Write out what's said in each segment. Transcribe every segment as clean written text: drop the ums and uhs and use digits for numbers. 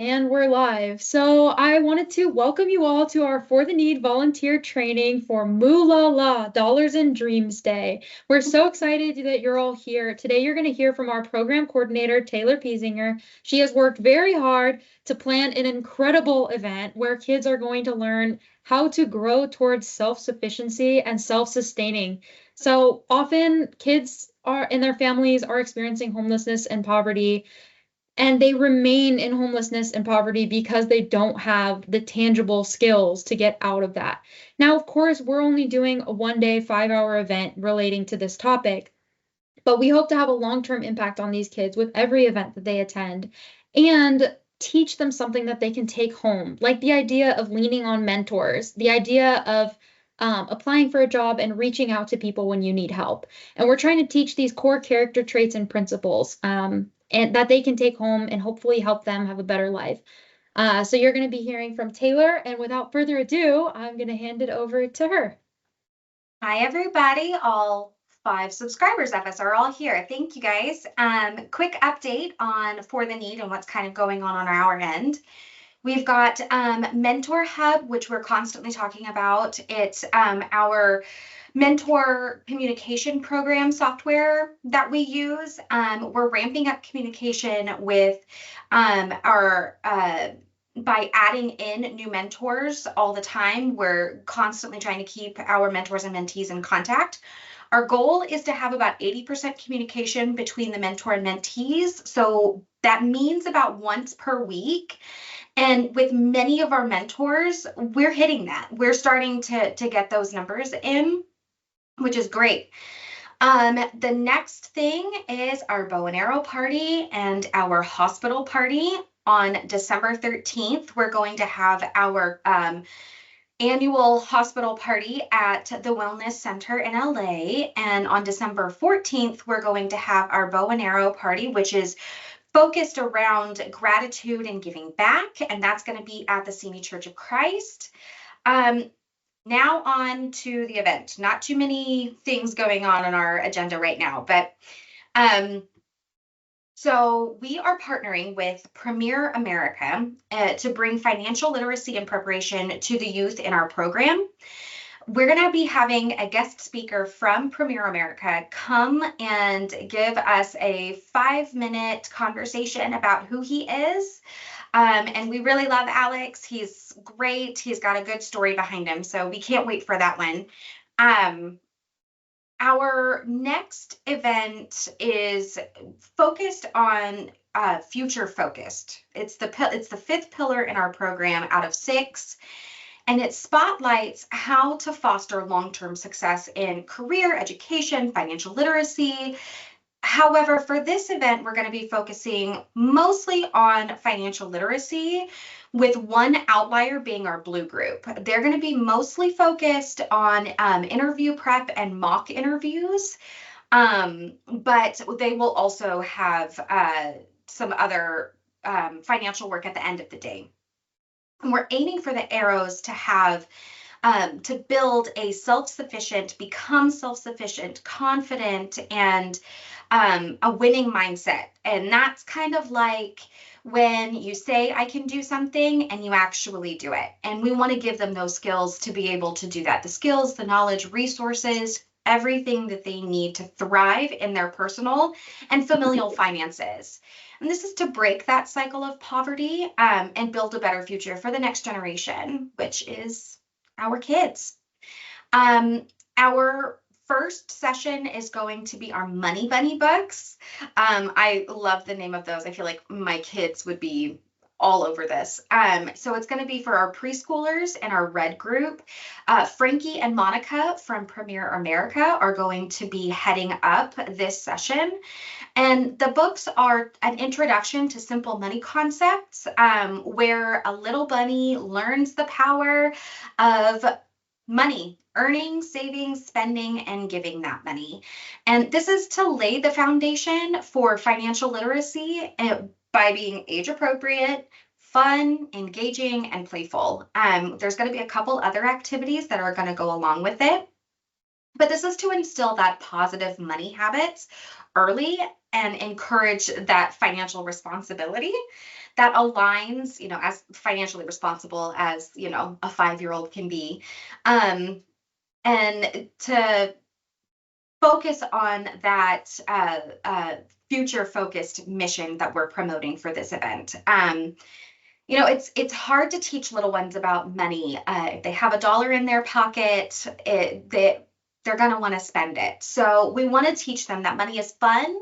And we're live. So I wanted to welcome you all to our For the Need volunteer training for Moolahlah, Dollars and Dreams Day. We're so excited that you're all here. Today you're going to hear from our program coordinator, Taylor Piesinger. She has worked very hard to plan an incredible event where kids are going to learn how to grow towards self-sufficiency and self-sustaining. So often kids are and their families are experiencing homelessness and poverty, and they remain in homelessness and poverty because they don't have the tangible skills to get out of that. Now, of course, we're only doing a 1 day, 5 hour event relating to this topic, but we hope to have a long-term impact on these kids with every event that they attend and teach them something that they can take home, like the idea of leaning on mentors, the idea of applying for a job and reaching out to people when you need help. And we're trying to teach these core character traits and principles, and that they can take home and hopefully help them have a better life. So you're going to be hearing from Taylor, and without further ado, I'm going to hand it over to her. Hi, everybody. All 5 subscribers of us are all here. Thank you, guys. Quick update on For the Need and what's kind of going on our end. We've got Mentor Hub, which we're constantly talking about. It's our mentor communication program software that we use. We're ramping up communication with our by adding in new mentors all the time. We're constantly trying to keep our mentors and mentees in contact. Our goal is to have about 80% communication between the mentor and mentees. So that means about once per week. And with many of our mentors, we're hitting that. We're starting to get those numbers in, which is great. The next thing is our bow and arrow party and our hospital party. On December 13th, we're going to have our annual hospital party at the Wellness Center in LA. And on December 14th, we're going to have our bow and arrow party, which is focused around gratitude and giving back. And that's going to be at the Simi Church of Christ. Now on to the event. Not too many things going on our agenda right now, but so we are partnering with Premier America to bring financial literacy and preparation to the youth in our program. We're going to be having a guest speaker from Premier America come and give us a 5-minute conversation about who he is. And we really love Alex. He's great. He's got a good story behind him. So we can't wait for that one. Our next event is focused on future focused. It's the 5th pillar in our program out of 6. And it spotlights how to foster long-term success in career, education, financial literacy. However, for this event, we're going to be focusing mostly on financial literacy, with one outlier being our blue group. They're going to be mostly focused on interview prep and mock interviews, but they will also have some other financial work at the end of the day. And we're aiming for the arrows to have to build a self-sufficient, become self-sufficient, confident, and a winning mindset. And that's kind of like when you say, I can do something, and you actually do it. And we want to give them those skills to be able to do that. The skills, the knowledge, resources, everything that they need to thrive in their personal and familial finances. And this is to break that cycle of poverty and build a better future for the next generation, which is our kids. Our first session is going to be our Money Bunny books. I love the name of those. I feel like my kids would be all over this. So it's going to be for our preschoolers and our red group. Frankie and Monica from Premier America are going to be heading up this session. And the books are an introduction to simple money concepts, where a little bunny learns the power of money, earning, saving, spending, and giving that money. And this is to lay the foundation for financial literacy by being age appropriate, fun, engaging, and playful. There's going to be a couple other activities that are going to go along with it. But this is to instill that positive money habits early and encourage that financial responsibility. that aligns, as financially responsible as, a 5-year-old can be. And to focus on that future focused mission that we're promoting for this event. It's hard to teach little ones about money. If they have $1 in their pocket, they're going to want to spend it. So we want to teach them that money is fun,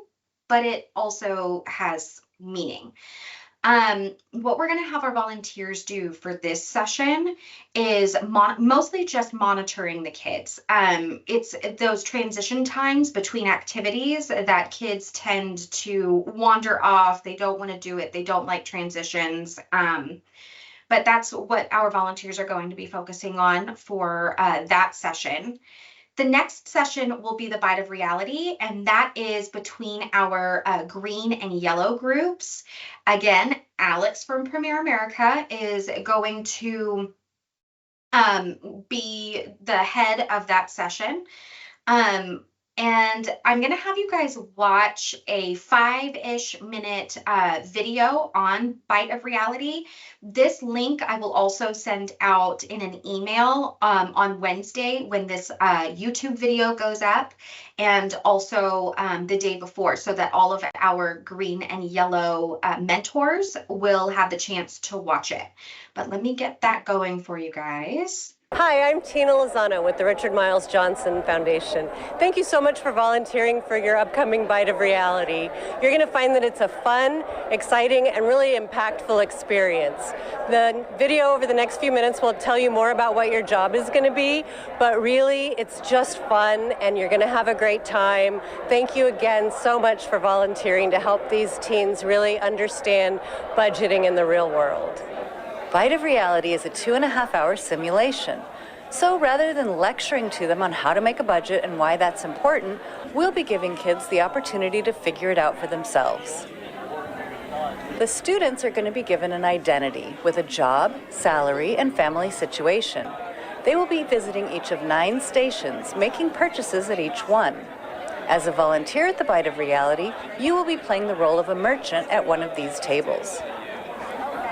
but it also has meaning. What we're going to have our volunteers do for this session is mostly just monitoring the kids. It's those transition times between activities that kids tend to wander off. They don't want to do it. They don't like transitions. But that's what our volunteers are going to be focusing on for that session. The next session will be the Bite of Reality, and that is between our green and yellow groups. Again, Alex from Premier America is going to be the head of that session. And I'm going to have you guys watch a 5-ish minute video on Bite of Reality. This link I will also send out in an email on Wednesday when this YouTube video goes up, and also the day before, so that all of our green and yellow mentors will have the chance to watch it. But let me get that going for you guys. Hi, I'm Tina Lozano with the Richard Miles Johnson Foundation. Thank you so much for volunteering for your upcoming Bite of Reality. You're going to find that it's a fun, exciting, and really impactful experience. The video over the next few minutes will tell you more about what your job is going to be, but really it's just fun and you're going to have a great time. Thank you again so much for volunteering to help these teens really understand budgeting in the real world. Bite of Reality is a 2.5-hour simulation. So rather than lecturing to them on how to make a budget and why that's important, we'll be giving kids the opportunity to figure it out for themselves. The students are going to be given an identity with a job, salary, and family situation. They will be visiting each of 9 stations, making purchases at each one. As a volunteer at the Bite of Reality, you will be playing the role of a merchant at one of these tables.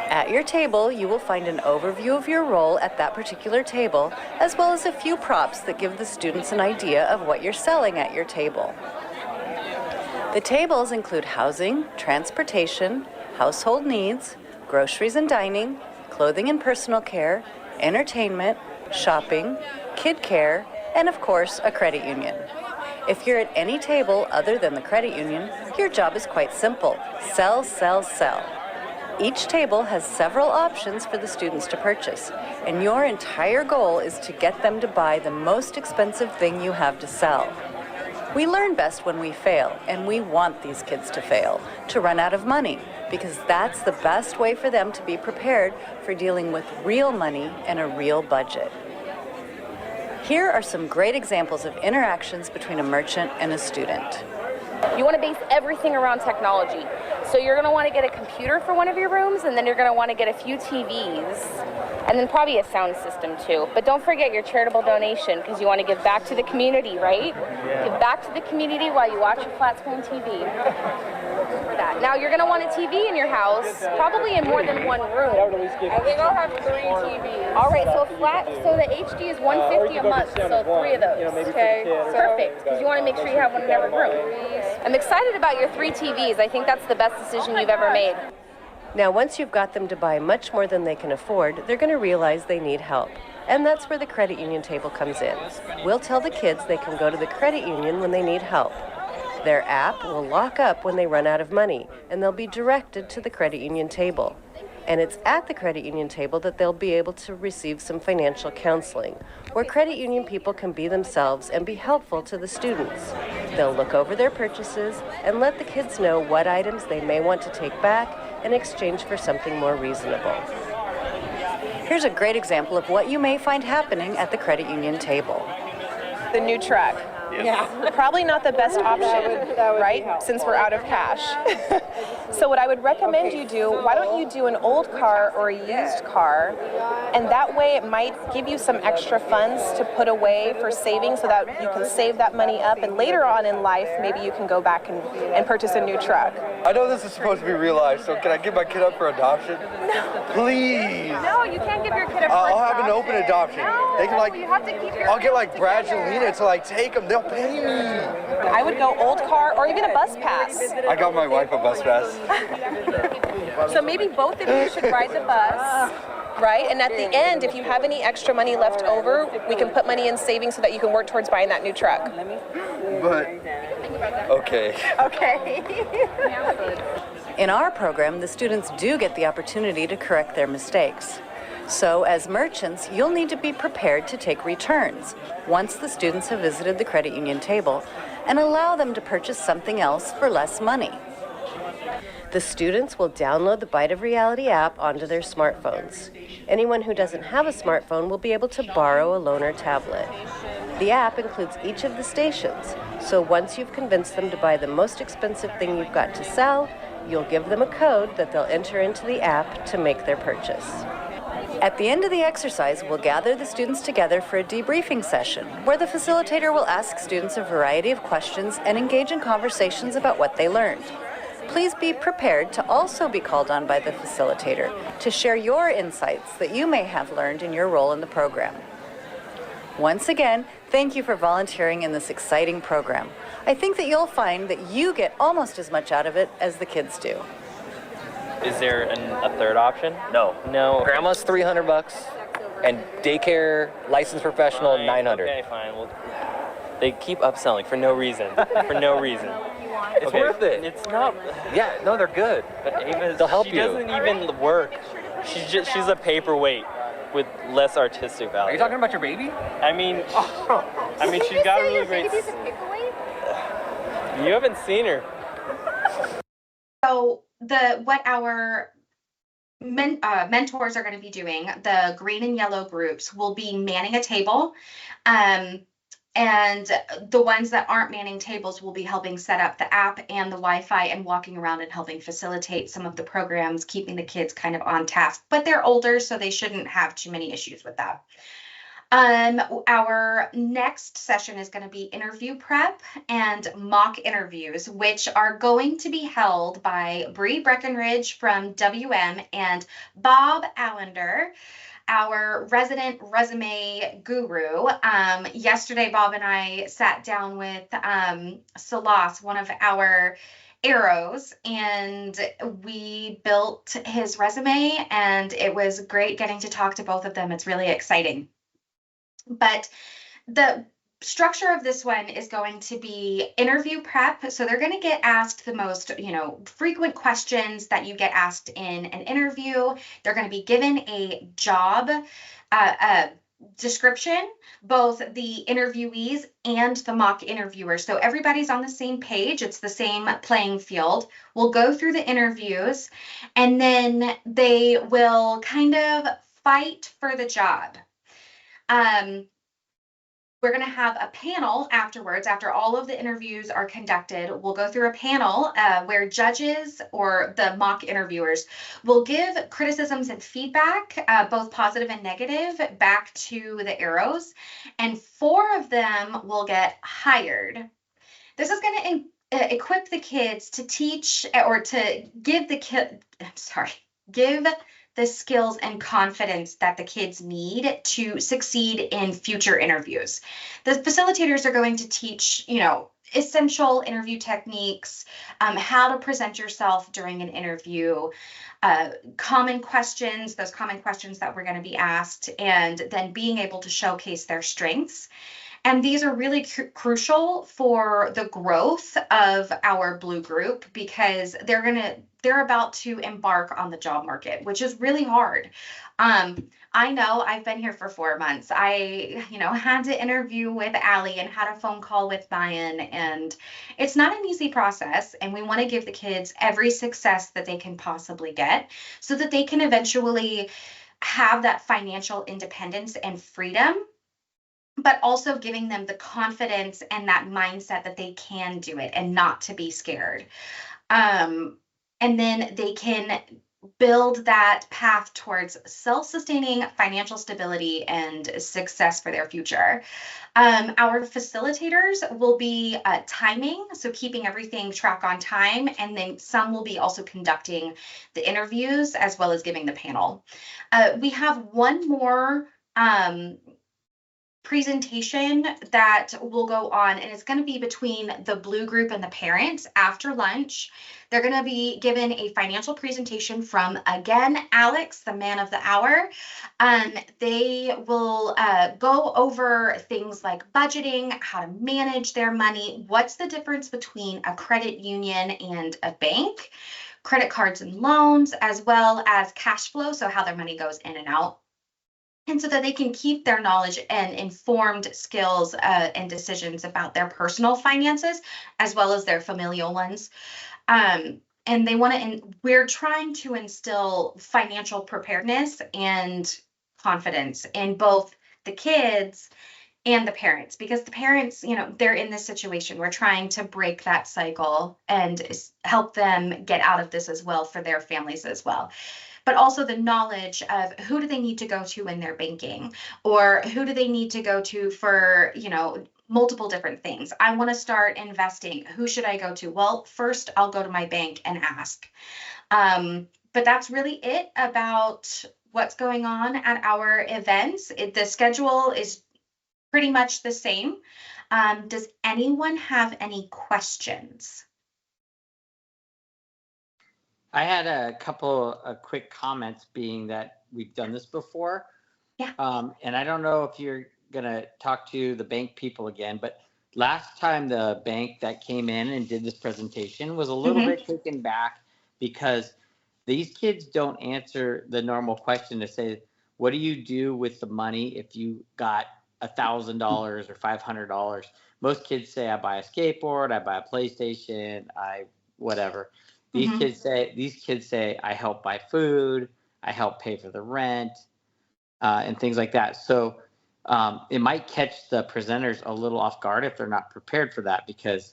At your table, you will find an overview of your role at that particular table, as well as a few props that give the students an idea of what you're selling at your table. The tables include housing, transportation, household needs, groceries and dining, clothing and personal care, entertainment, shopping, kid care, and of course, a credit union. If you're at any table other than the credit union, your job is quite simple: sell, sell, sell. Each table has several options for the students to purchase, and your entire goal is to get them to buy the most expensive thing you have to sell. We learn best when we fail, and we want these kids to fail, to run out of money, because that's the best way for them to be prepared for dealing with real money and a real budget. Here are some great examples of interactions between a merchant and a student. You want to base everything around technology. So you're going to want to get a computer for one of your rooms, and then you're going to want to get a few TVs, and then probably a sound system too. But don't forget your charitable donation, because you want to give back to the community, right? Yeah. Give back to the community while you watch your flat screen TV. For that. Now you're going to want a TV in your house, probably in more than one room. I think I'll have 3 TVs. All right, so the HD is $150 a month, so 3 of those. Okay, perfect, because you want to make sure you have one in every room. I'm excited about your 3 TVs. I think that's the best decision you've ever made. Now, once you've got them to buy much more than they can afford, they're going to realize they need help. And that's where the credit union table comes in. We'll tell the kids they can go to the credit union when they need help. Their app will lock up when they run out of money, and they'll be directed to the credit union table. And it's at the credit union table that they'll be able to receive some financial counseling, where credit union people can be themselves and be helpful to the students. They'll look over their purchases and let the kids know what items they may want to take back in exchange for something more reasonable. Here's a great example of what you may find happening at the credit union table. The new track. Yes. Probably not the best option, right? Since we're out of cash. So what I would recommend you do, why don't you do an old car or a used car, and that way it might give you some extra funds to put away for savings so that you can save that money up, and later on in life, maybe you can go back and purchase a new truck. I know this is supposed to be real life, so can I give my kid up for adoption? No. Please. No, you can't give your kid up for I'll adoption. have an open adoption. No, they can like. you have to keep your I'll get like kids Brad together. Jelena to like take them. They'll pay me. I would go old car or even a bus pass. I got my wife a bus pass. So maybe both of you should ride the bus, right? And at the end, if you have any extra money left over, we can put money in savings so that you can work towards buying that new truck. But okay. Okay. In our program, the students do get the opportunity to correct their mistakes. So as merchants, you'll need to be prepared to take returns once the students have visited the credit union table and allow them to purchase something else for less money. The students will download the Bite of Reality app onto their smartphones. Anyone who doesn't have a smartphone will be able to borrow a loaner tablet. The app includes each of the stations, so once you've convinced them to buy the most expensive thing you've got to sell, you'll give them a code that they'll enter into the app to make their purchase. At the end of the exercise, we'll gather the students together for a debriefing session where the facilitator will ask students a variety of questions and engage in conversations about what they learned. Please be prepared to also be called on by the facilitator to share your insights that you may have learned in your role in the program. Once again, thank you for volunteering in this exciting program. I think that you'll find that you get almost as much out of it as the kids do. Is there a third option? No. No. Grandma's $300 and daycare licensed professional $900. Okay, fine. Well, they keep upselling for no reason. For no reason. It's worth it. It's not. Yeah, no, they're good. But Ava, They'll help she you. doesn't even work. She's a paperweight with less artistic value. Are you talking about your baby? I mean, she's got a really great. You haven't seen her. So what our mentors are going to be doing, the green and yellow groups will be manning a table. And the ones that aren't manning tables will be helping set up the app and the Wi-Fi and walking around and helping facilitate some of the programs, keeping the kids kind of on task. But they're older, so they shouldn't have too many issues with that. Our next session is going to be interview prep and mock interviews, which are going to be held by Bree Breckenridge from WM and Bob Allender, our resident resume guru. Yesterday, Bob and I sat down with Salas, one of our arrows, and we built his resume, and it was great getting to talk to both of them. It's really exciting. But the structure of this one is going to be interview prep. So they're going to get asked the most, frequent questions that you get asked in an interview. They're going to be given a job description, both the interviewees and the mock interviewers. So everybody's on the same page. It's the same playing field. We'll go through the interviews, and then they will kind of fight for the job. We're going to have a panel afterwards. After all of the interviews are conducted, we'll go through a panel where judges or the mock interviewers will give criticisms and feedback, both positive and negative, back to the arrows, and 4 of them will get hired. This is going to equip the kids to teach or to give give the skills and confidence that the kids need to succeed in future interviews. The facilitators are going to teach, essential interview techniques, how to present yourself during an interview, common questions, those common questions that we're going to be asked, and then being able to showcase their strengths. And these are really crucial for the growth of our Blue group, because they're about to embark on the job market, which is really hard. I know I've been here for 4 months. I, had to interview with Allie and had a phone call with Mayan, and it's not an easy process. And we want to give the kids every success that they can possibly get so that they can eventually have that financial independence and freedom but also giving them the confidence and that mindset that they can do it and not to be scared. And then they can build that path towards self-sustaining financial stability and success for their future. Our facilitators will be timing, so keeping everything track on time, and then some will be also conducting the interviews as well as giving the panel. We have one more presentation that will go on, and it's going to be between the Blue group and the parents after lunch. They're going to be given a financial presentation from, again, Alex, the man of the hour. They will go over things like budgeting, how to manage their money, what's the difference between a credit union and a bank, credit cards and loans, as well as cash flow, so how their money goes in and out. And so that they can keep their knowledge and informed skills and decisions about their personal finances, as well as their familial ones. And they want to, and we're trying to instill financial preparedness and confidence in both the kids and the parents, because the parents, you know, they're in this situation. We're trying to break that cycle and help them get out of this as well for their families as well. But also the knowledge of who do they need to go to when they're banking, or who do they need to go to for, you know, multiple different things. I want to start investing. Who should I go to? Well, first I'll go to my bank and ask. But that's really it about what's going on at our events. The schedule is pretty much the same. Does anyone have any questions? I had a couple of quick comments, being that we've done this before. Yeah. And I don't know if you're going to talk to the bank people again, but last time the bank that came in and did this presentation was a little bit taken back, because these kids don't answer the normal question to say, what do you do with the money if you got $1,000 or $500? Most kids say, I buy a skateboard, I buy a PlayStation, I whatever. These kids say, I help buy food, I help pay for the rent, and things like that. So it might catch the presenters a little off guard if they're not prepared for that, because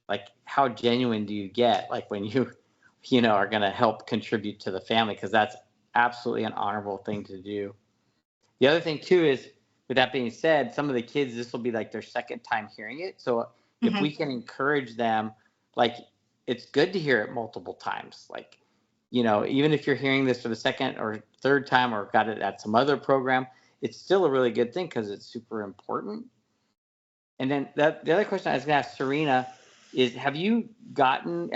like, how genuine do you get, like, when you know, are going to help contribute to the family? Because that's absolutely an honorable thing to do. The other thing too is, with that being said, some of the kids, this will be like their second time hearing it. So if we can encourage them, like, it's good to hear it multiple times. Like, you know, even if you're hearing this for the second or third time, or got it at some other program, it's still a really good thing, because it's super important. And then the other question I was going to ask Serena is, have you done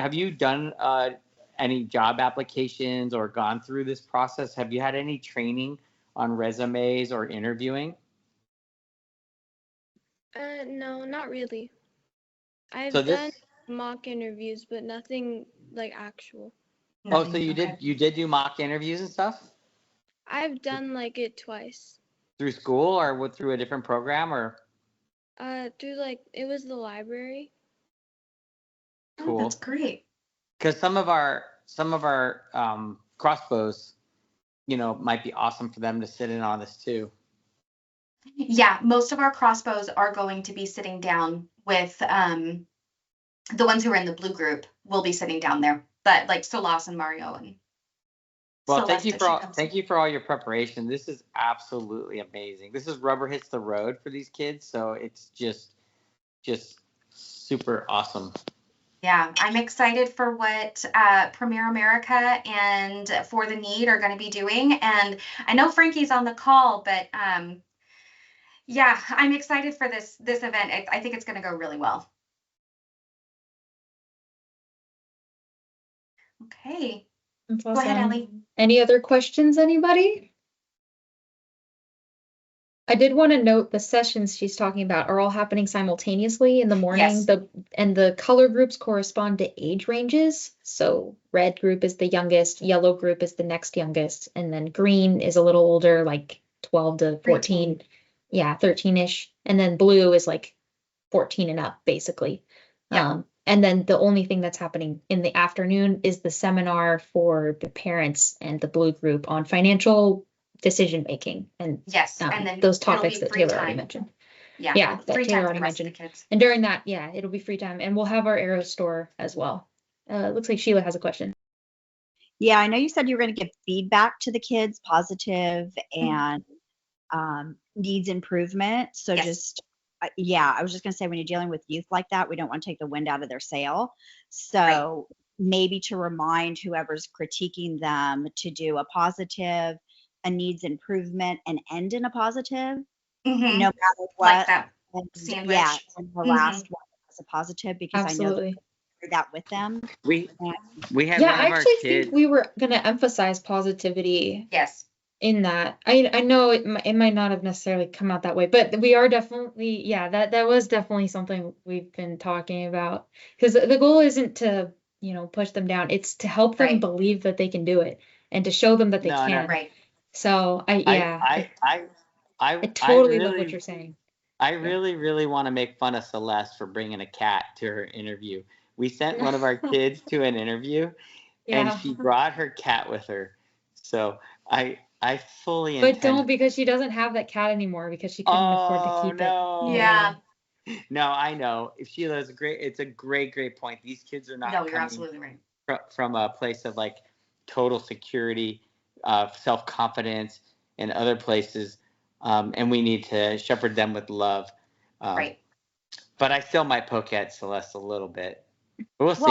any job applications or gone through this process? Have you had any training on resumes or interviewing? No, not really. I've done mock interviews, but nothing like actual. Oh, so you did do mock interviews and stuff? I've done like it twice. Through school, or through a different program, or? Through, like, it was the library. Cool. Oh, that's great. Because some of our crossbows, you know, might be awesome for them to sit in on this too. Yeah, most of our crossbows are going to be sitting down with the ones who are in the Blue group will be sitting down there. But like Solas and Mario and well, thank you for all your preparation. This is absolutely amazing. This is rubber hits the road for these kids, so it's just super awesome. Yeah, I'm excited for what Premier America and For the Need are going to be doing. And I know Frankie's on the call, but yeah, I'm excited for this event. I think it's going to go really well. Okay. That's awesome. Go ahead, Ellie. Any other questions, anybody? I did want to note the sessions she's talking about are all happening simultaneously in the morning. Yes. And the color groups correspond to age ranges. So red group is the youngest, yellow group is the next youngest, and then green is a little older, like 12 to 14. 13. Yeah, 13-ish. And then blue is like 14 and up, basically. Yeah. And then the only thing that's happening in the afternoon is the seminar for the parents and the Blue group on financial decision making, and yes, and then those topics that Taylor already mentioned. Yeah, that free Taylor time for already the rest of mentioned. the kids. And during that, yeah, it'll be free time, and we'll have our Arrow store as well. Looks like Sheila has a question. Yeah, I know you said you were going to give feedback to the kids, positive and needs improvement. So just, yeah, I was just going to say when you're dealing with youth like that, we don't want to take the wind out of their sail. So maybe to remind whoever's critiquing them to do a positive, a needs improvement, and end in a positive, no matter what. Like that and, sandwich. Yeah, and the last one is a positive because I know Absolutely. that with them. We had Yeah, one I of our actually kids. think we were gonna emphasize positivity. Yes. In that, I know it might not have necessarily come out that way, but we are definitely, yeah, that was definitely something we've been talking about, because the goal isn't to, you know, push them down. It's to help them believe that they can do it and to show them that they can. Right. So I totally love really, what you're saying. I really want to make fun of Celeste for bringing a cat to her interview. We sent one of our kids to an interview, and she brought her cat with her. So I fully intend. But don't, because she doesn't have that cat anymore because she couldn't afford to keep it. Yeah. No, I know. If Sheila's it's a great point. These kids are not you're absolutely right. From a place of like total security, self-confidence, and other places, and we need to shepherd them with love. Right. But I still might poke at Celeste a little bit. We'll see.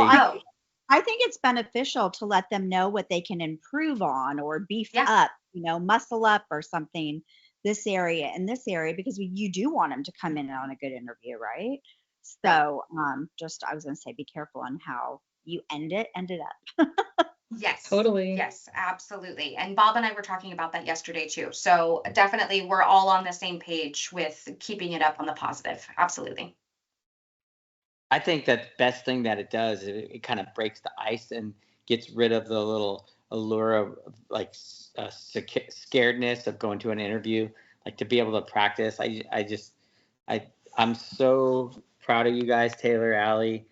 I think it's beneficial to let them know what they can improve on or beef up, you know, muscle up or something, this area and this area, because you do want them to come in on a good interview, right? So just, I was going to say, be careful on how you end it up. Yes. Totally. Yes, absolutely. And Bob and I were talking about that yesterday too. So definitely we're all on the same page with keeping it up on the positive. Absolutely. I think that the best thing that it does, it kind of breaks the ice and gets rid of the little allure of like scaredness of going to an interview, like to be able to practice. I'm so proud of you guys, Taylor, Allie,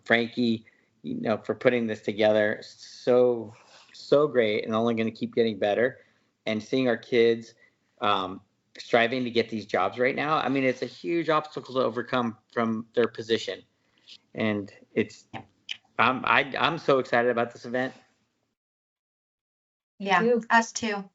Frankie, you know, for putting this together. So great, and only going to keep getting better. And seeing our kids striving to get these jobs right now. I mean, it's a huge obstacle to overcome from their position, and I'm so excited about this event. Yeah, us too.